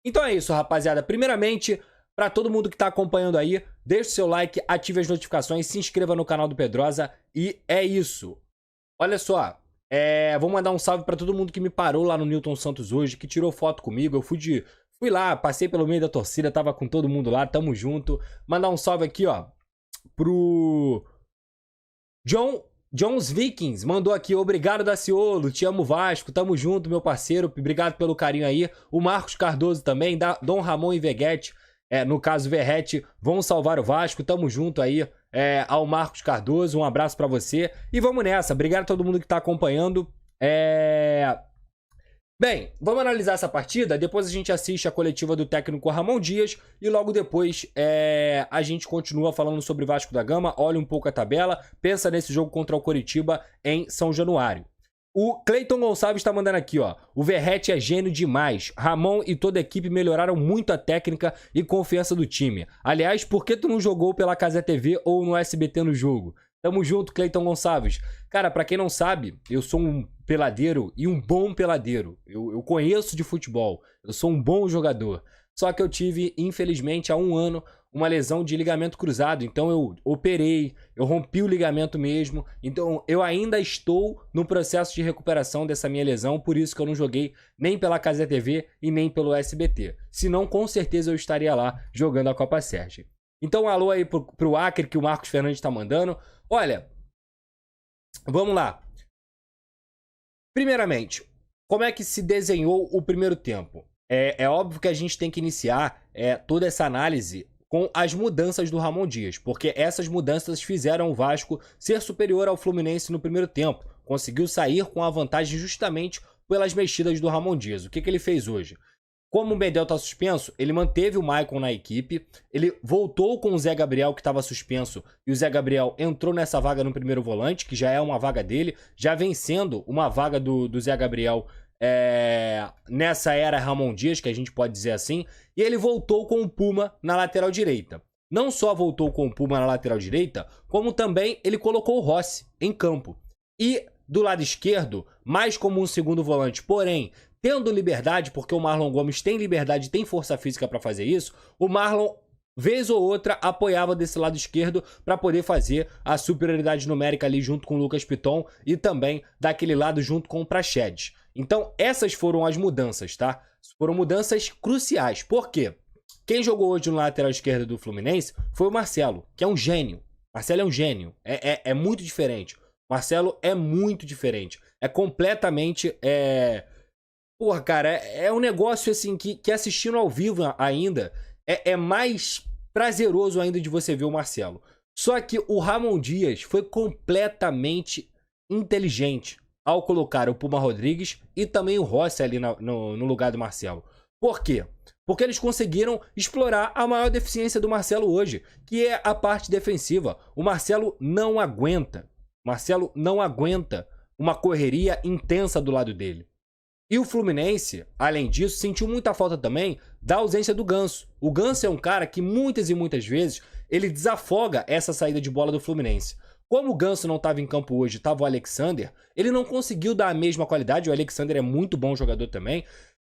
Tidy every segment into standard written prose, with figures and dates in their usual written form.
Então é isso, rapaziada. Primeiramente, para todo mundo que tá acompanhando aí, deixa o seu like, ative as notificações, se inscreva no canal do Pedrosa e é isso. Olha só, vou mandar um salve para todo mundo que me parou lá no Newton Santos hoje, que tirou foto comigo. Eu fui lá, passei pelo meio da torcida, tava com todo mundo lá, tamo junto. Mandar um salve aqui, ó, pro Jones Vikings, mandou aqui, obrigado Daciolo, te amo Vasco, tamo junto meu parceiro, obrigado pelo carinho aí. O Marcos Cardoso também, Dom Ramon e Veguete, no caso Verrete, vão salvar o Vasco, tamo junto aí ao Marcos Cardoso, um abraço pra você. E vamos nessa, obrigado a todo mundo que tá acompanhando. Bem, vamos analisar essa partida, depois a gente assiste a coletiva do técnico Ramon Dias e logo depois a gente continua falando sobre Vasco da Gama, olha um pouco a tabela, pensa nesse jogo contra o Coritiba em São Januário. O Cleiton Gonçalves tá mandando aqui, ó, o Verrete é gênio demais, Ramon e toda a equipe melhoraram muito a técnica e confiança do time. Aliás, por que tu não jogou pela Cazé TV ou no SBT no jogo? Tamo junto, Cleiton Gonçalves. Cara, pra quem não sabe, eu sou um peladeiro e um bom peladeiro. Eu conheço de futebol, eu sou um bom jogador. Só que eu tive, infelizmente, há um ano, uma lesão de ligamento cruzado. Então eu operei, eu rompi o ligamento mesmo. Então eu ainda estou no processo de recuperação dessa minha lesão. Por isso que eu não joguei nem pela Cazé TV e nem pelo SBT. Senão, com certeza eu estaria lá jogando a Copa Sérgio. Então alô aí pro Acre que o Marcos Fernandes tá mandando. Olha, vamos lá. Primeiramente, como é que se desenhou o primeiro tempo? É óbvio que a gente tem que iniciar toda essa análise com as mudanças do Ramon Dias, porque essas mudanças fizeram o Vasco ser superior ao Fluminense no primeiro tempo. Conseguiu sair com a vantagem justamente pelas mexidas do Ramon Dias. O que ele fez hoje? Como o Medel tá suspenso, ele manteve o Maicon na equipe, ele voltou com o Zé Gabriel que estava suspenso e o Zé Gabriel entrou nessa vaga no primeiro volante, que já é uma vaga dele, já vem sendo uma vaga do Zé Gabriel nessa era Ramon Dias, que a gente pode dizer assim, e ele voltou com o Puma na lateral direita. Não só voltou com o Puma na lateral direita, como também ele colocou o Rossi em campo. E do lado esquerdo, mais como um segundo volante, porém tendo liberdade, porque o Marlon Gomes tem liberdade e tem força física para fazer isso, o Marlon, vez ou outra, apoiava desse lado esquerdo para poder fazer a superioridade numérica ali junto com o Lucas Piton e também daquele lado junto com o Praxedes. Então, essas foram as mudanças, tá? Foram mudanças cruciais. Por quê? Quem jogou hoje no lateral esquerdo do Fluminense foi o Marcelo, que é um gênio. Marcelo é um gênio. É muito diferente. Marcelo é muito diferente. É completamente... Porra, cara, é um negócio assim que assistindo ao vivo ainda é mais prazeroso ainda de você ver o Marcelo. Só que o Ramon Dias foi completamente inteligente ao colocar o Puma Rodrigues e também o Rossi ali no lugar do Marcelo. Por quê? Porque eles conseguiram explorar a maior deficiência do Marcelo hoje, que é a parte defensiva. O Marcelo não aguenta. Marcelo não aguenta uma correria intensa do lado dele. E o Fluminense, além disso, sentiu muita falta também da ausência do Ganso. O Ganso é um cara que muitas e muitas vezes ele desafoga essa saída de bola do Fluminense. Como o Ganso não estava em campo hoje, estava o Alexander, ele não conseguiu dar a mesma qualidade. O Alexander é muito bom jogador também.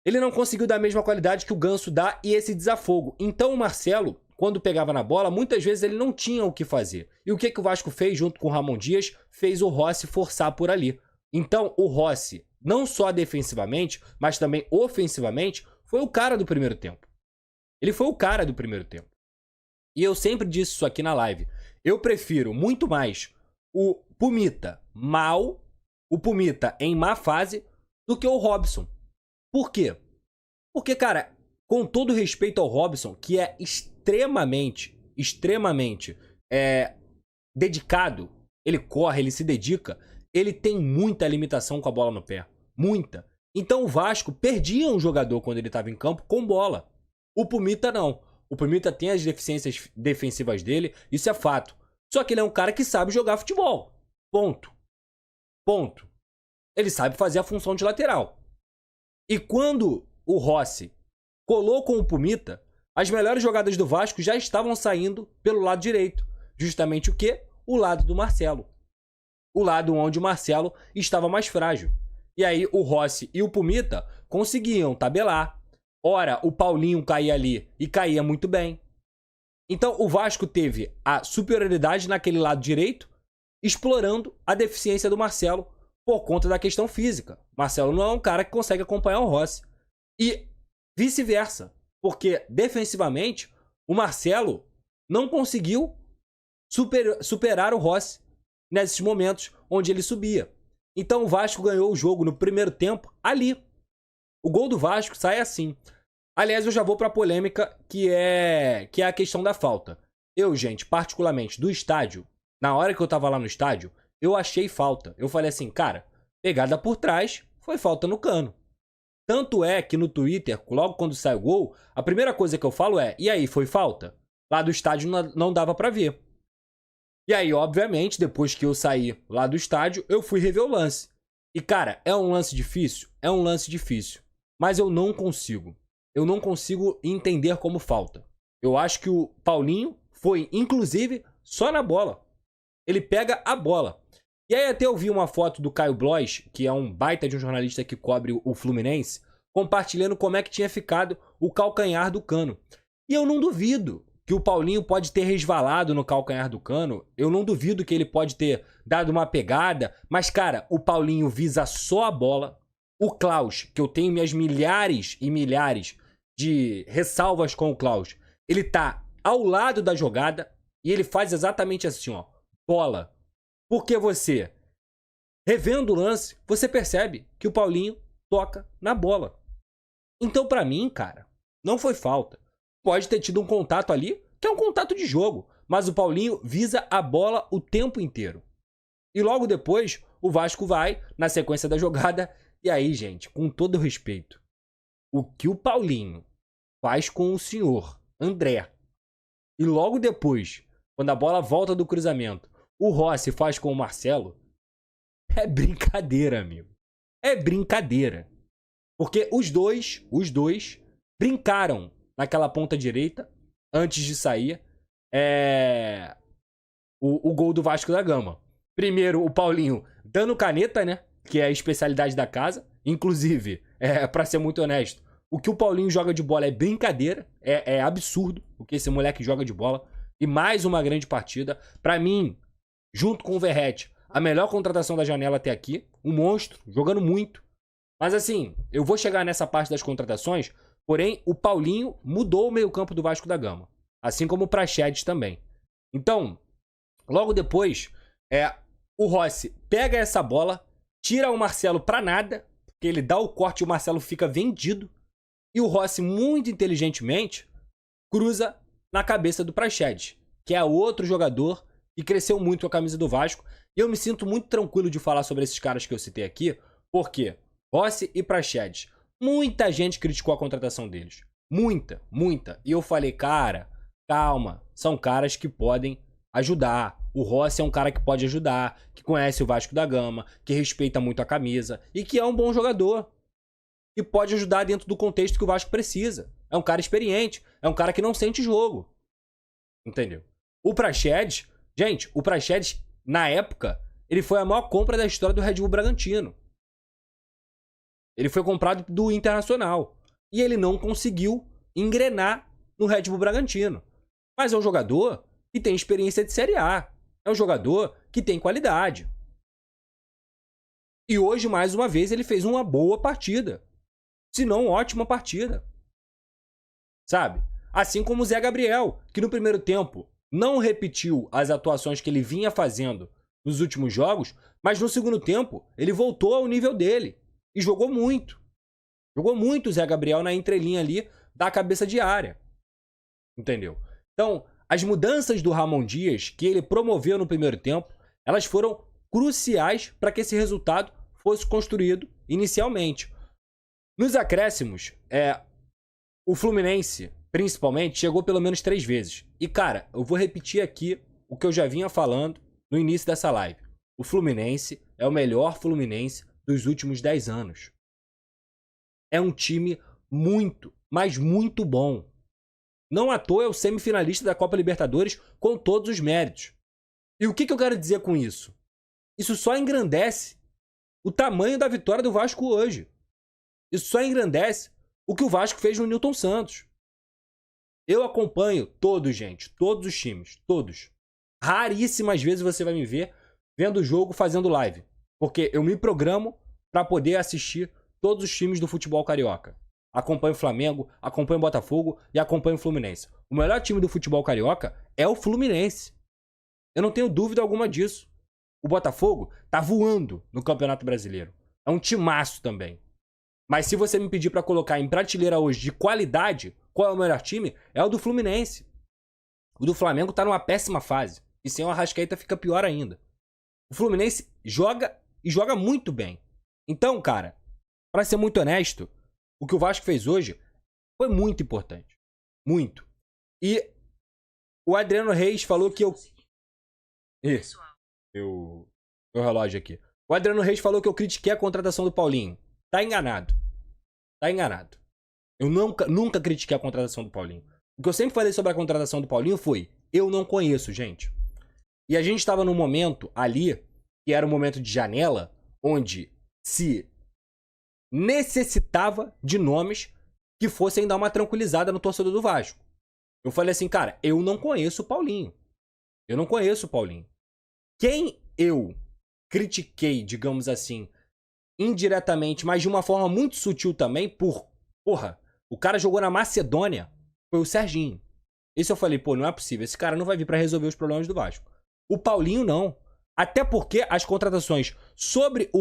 Ele não conseguiu dar a mesma qualidade que o Ganso dá e esse desafogo. Então o Marcelo, quando pegava na bola, muitas vezes ele não tinha o que fazer. E o que o Vasco fez junto com o Ramon Dias? Fez o Rossi forçar por ali. Então o Rossi, não só defensivamente, mas também ofensivamente, foi o cara do primeiro tempo. Ele foi o cara do primeiro tempo. E eu sempre disse isso aqui na live. Eu prefiro muito mais o Pumita mal, o Pumita em má fase, do que o Robson. Por quê? Porque, cara, com todo respeito ao Robson, que é extremamente dedicado, ele corre, ele se dedica, ele tem muita limitação com a bola no pé. Muita. Então o Vasco perdia um jogador quando ele estava em campo com bola. O Pumita não. O Pumita tem as deficiências defensivas dele, isso é fato. Só que ele é um cara que sabe jogar futebol. Ponto. Ponto. Ele sabe fazer a função de lateral. E quando o Rossi colou com o Pumita, as melhores jogadas do Vasco já estavam saindo pelo lado direito. Justamente o quê? O lado do Marcelo. O lado onde o Marcelo estava mais frágil. E aí o Rossi e o Pumita conseguiam tabelar, Ora, o Paulinho caía ali e caía muito bem. Então, o Vasco teve a superioridade naquele lado direito, explorando a deficiência do Marcelo por conta da questão física. Marcelo não é um cara que consegue acompanhar o Rossi. E vice-versa, porque defensivamente o Marcelo não conseguiu superar o Rossi nesses momentos onde ele subia. Então o Vasco ganhou o jogo no primeiro tempo ali. O gol do Vasco sai assim. Aliás, eu já vou para a polêmica que é a questão da falta. Eu, gente, particularmente do estádio, na hora que eu tava lá no estádio, eu achei falta. Eu falei assim, cara, pegada por trás, foi falta no Cano. Tanto é que no Twitter, logo quando sai o gol, a primeira coisa que eu falo é, e aí, foi falta? Lá do estádio não dava pra ver. E aí, obviamente, depois que eu saí lá do estádio, eu fui rever o lance. E, cara, é um lance difícil? É um lance difícil. Mas eu não consigo. Eu não consigo entender como falta. Eu acho que o Paulinho foi, inclusive, só na bola. Ele pega a bola. E aí até eu vi uma foto do Caio Blois, que é um baita de um jornalista que cobre o Fluminense, compartilhando como é que tinha ficado o calcanhar do Cano. E eu não duvido que o Paulinho pode ter resvalado no calcanhar do Cano. Eu não duvido que ele pode ter dado uma pegada. Mas, cara, o Paulinho visa só a bola. O Klaus, que eu tenho minhas milhares e milhares de ressalvas com o Klaus, ele tá ao lado da jogada e ele faz exatamente assim, ó. Bola. Porque você, revendo o lance, você percebe que o Paulinho toca na bola. Então, pra mim, cara, não foi falta. Pode ter tido um contato ali, que é um contato de jogo, mas o Paulinho visa a bola o tempo inteiro. E logo depois, o Vasco vai na sequência da jogada. E aí, gente, com todo respeito, o que o Paulinho faz com o senhor André, e logo depois, quando a bola volta do cruzamento, o Rossi faz com o Marcelo, é brincadeira, amigo. É brincadeira. Porque os dois brincaram naquela ponta direita, antes de sair, o gol do Vasco da Gama. Primeiro, o Paulinho dando caneta, né? Que é a especialidade da casa. Inclusive, pra ser muito honesto, o que o Paulinho joga de bola é brincadeira. É absurdo o que esse moleque joga de bola. E mais uma grande partida. Pra mim, junto com o Verratti, a melhor contratação da janela até aqui. Um monstro, jogando muito. Mas assim, eu vou chegar nessa parte das contratações. Porém, o Paulinho mudou o meio-campo do Vasco da Gama. Assim como o Praxedes também. Então, logo depois, o Rossi pega essa bola, tira o Marcelo pra nada, porque ele dá o corte e o Marcelo fica vendido. E o Rossi, muito inteligentemente, cruza na cabeça do Praxedes, que é outro jogador que cresceu muito com a camisa do Vasco. E eu me sinto muito tranquilo de falar sobre esses caras que eu citei aqui, porque Rossi e Praxedes, muita gente criticou a contratação deles. Muita, muita. E eu falei, cara, calma, são caras que podem ajudar. O Rossi é um cara que pode ajudar, que conhece o Vasco da Gama, que respeita muito a camisa e que é um bom jogador. E pode ajudar dentro do contexto que o Vasco precisa. É um cara experiente, é um cara que não sente jogo. Entendeu? O Praxedes, gente, o Praxedes, na época, ele foi a maior compra da história do Red Bull Bragantino. Ele foi comprado do Internacional. E ele não conseguiu engrenar no Red Bull Bragantino. Mas é um jogador que tem experiência de Série A. É um jogador que tem qualidade. E hoje, mais uma vez, ele fez uma boa partida. Se não, ótima partida. Sabe? Assim como o Zé Gabriel, que no primeiro tempo não repetiu as atuações que ele vinha fazendo nos últimos jogos, mas no segundo tempo ele voltou ao nível dele. E jogou muito. Jogou muito o Zé Gabriel na entrelinha ali da cabeça de área. Entendeu? Então, as mudanças do Ramon Dias que ele promoveu no primeiro tempo, elas foram cruciais para que esse resultado fosse construído inicialmente. Nos acréscimos, o Fluminense, principalmente, chegou pelo menos 3 vezes. E, cara, eu vou repetir aqui o que eu já vinha falando no início dessa live. O Fluminense é o melhor Fluminense dos últimos 10 anos. É um time muito, mas muito bom. Não à toa é o semifinalista da Copa Libertadores com todos os méritos. E o que eu quero dizer com isso? Isso só engrandece o tamanho da vitória do Vasco hoje. Isso só engrandece o que o Vasco fez no Nilton Santos. Eu acompanho todos, gente. Todos os times. Todos. Raríssimas vezes você vai me ver vendo o jogo, fazendo live. Porque eu me programo para poder assistir todos os times do futebol carioca. Acompanho o Flamengo, acompanho o Botafogo e acompanho o Fluminense. O melhor time do futebol carioca é o Fluminense. Eu não tenho dúvida alguma disso. O Botafogo tá voando no Campeonato Brasileiro. É um timaço também. Mas se você me pedir pra colocar em prateleira hoje de qualidade, qual é o melhor time? É o do Fluminense. O do Flamengo tá numa péssima fase. E sem o Arrascaeta fica pior ainda. O Fluminense joga e joga muito bem. Então, cara, pra ser muito honesto, o que o Vasco fez hoje foi muito importante. Muito. E o Adriano Reis falou que eu... Ih, meu relógio aqui. O Adriano Reis falou que eu critiquei a contratação do Paulinho. Tá enganado. Tá enganado. Eu nunca critiquei a contratação do Paulinho. O que eu sempre falei sobre a contratação do Paulinho foi: eu não conheço, gente. E a gente estava num momento ali, que era um momento de janela, onde se necessitava de nomes que fossem dar uma tranquilizada no torcedor do Vasco. Eu falei assim, cara, eu não conheço o Paulinho. Eu não conheço o Paulinho. Quem eu critiquei, digamos assim, indiretamente, mas de uma forma muito sutil também, porra, o cara jogou na Macedônia, foi o Serginho. Esse eu falei, pô, não é possível, esse cara não vai vir pra resolver os problemas do Vasco. O Paulinho não. Até porque as contratações sobre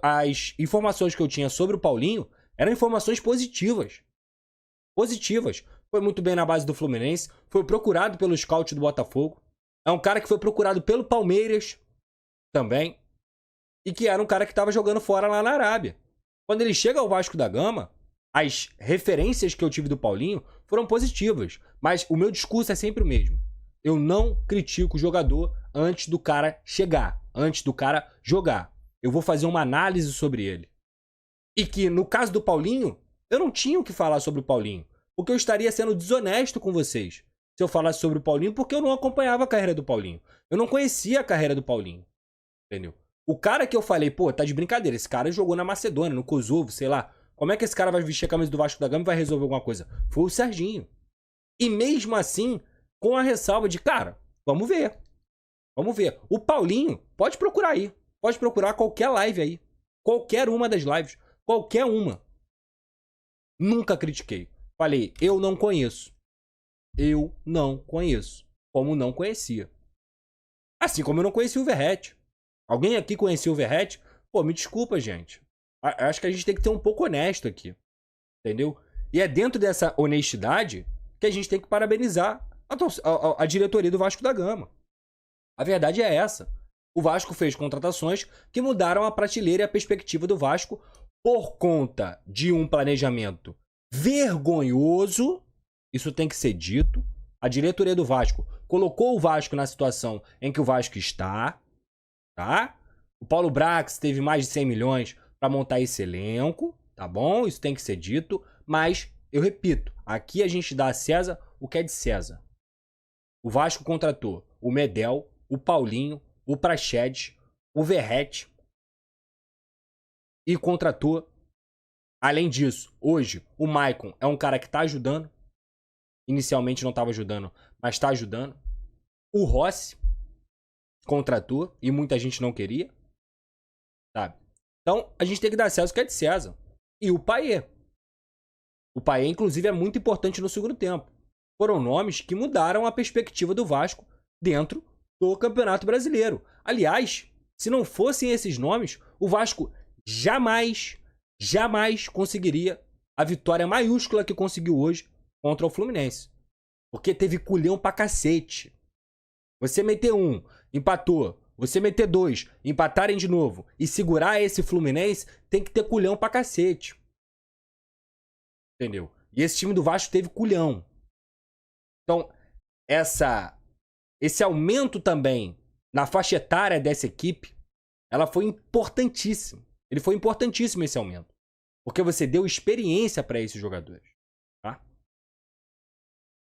as informações que eu tinha sobre o Paulinho eram informações positivas. Positivas. Foi muito bem na base do Fluminense, foi procurado pelo scout do Botafogo. É um cara que foi procurado pelo Palmeiras também. E que era um cara que estava jogando fora lá na Arábia. Quando ele chega ao Vasco da Gama, as referências que eu tive do Paulinho foram positivas. Mas o meu discurso é sempre o mesmo. Eu não critico o jogador antes do cara chegar, antes do cara jogar. Eu vou fazer uma análise sobre ele. E que, no caso do Paulinho, eu não tinha o que falar sobre o Paulinho. Porque eu estaria sendo desonesto com vocês se eu falasse sobre o Paulinho, porque eu não acompanhava a carreira do Paulinho. Eu não conhecia a carreira do Paulinho. Entendeu? O cara que eu falei, pô, tá de brincadeira, esse cara jogou na Macedônia, no Kosovo, sei lá. Como é que esse cara vai vestir a camisa do Vasco da Gama e vai resolver alguma coisa? Foi o Serginho. E mesmo assim, com a ressalva de, cara, vamos ver. Vamos ver. O Paulinho, pode procurar aí. Pode procurar qualquer live aí. Qualquer uma das lives. Qualquer uma. Nunca critiquei. Falei, eu não conheço. Eu não conheço. Como não conhecia. Assim como eu não conhecia o Verratti. Alguém aqui conhecia o Verratti? Pô, me desculpa, gente. Acho que a gente tem que ser um pouco honesto aqui. Entendeu? E é dentro dessa honestidade que a gente tem que parabenizar a diretoria do Vasco da Gama. A verdade é essa. O Vasco fez contratações que mudaram a prateleira e a perspectiva do Vasco por conta de um planejamento vergonhoso. Isso tem que ser dito. A diretoria do Vasco colocou o Vasco na situação em que o Vasco está. Tá? O Paulo Brax teve mais de 100 milhões para montar esse elenco. Tá bom? Isso tem que ser dito. Mas, eu repito, aqui a gente dá a César o que é de César. O Vasco contratou o Medel, o Paulinho, o Praxedes, o Verratti e contratou, além disso, hoje o Maicon é um cara que tá ajudando. Inicialmente não estava ajudando, mas está ajudando. O Rossi contratou e muita gente não queria, sabe? Então a gente tem que dar César o que é de César. E o Payet. O Payet, inclusive, é muito importante no segundo tempo. Foram nomes que mudaram a perspectiva do Vasco dentro do Campeonato Brasileiro. Aliás, se não fossem esses nomes, o Vasco jamais conseguiria a vitória maiúscula que conseguiu hoje contra o Fluminense. Porque teve culhão pra cacete. Você meter um, empatou. Você meter dois, empatarem de novo e segurar esse Fluminense, tem que ter culhão pra cacete. Entendeu? E esse time do Vasco teve culhão. Então, esse aumento também na faixa etária dessa equipe, ela foi importantíssima. Ele foi importantíssimo esse aumento. Porque você deu experiência para esses jogadores.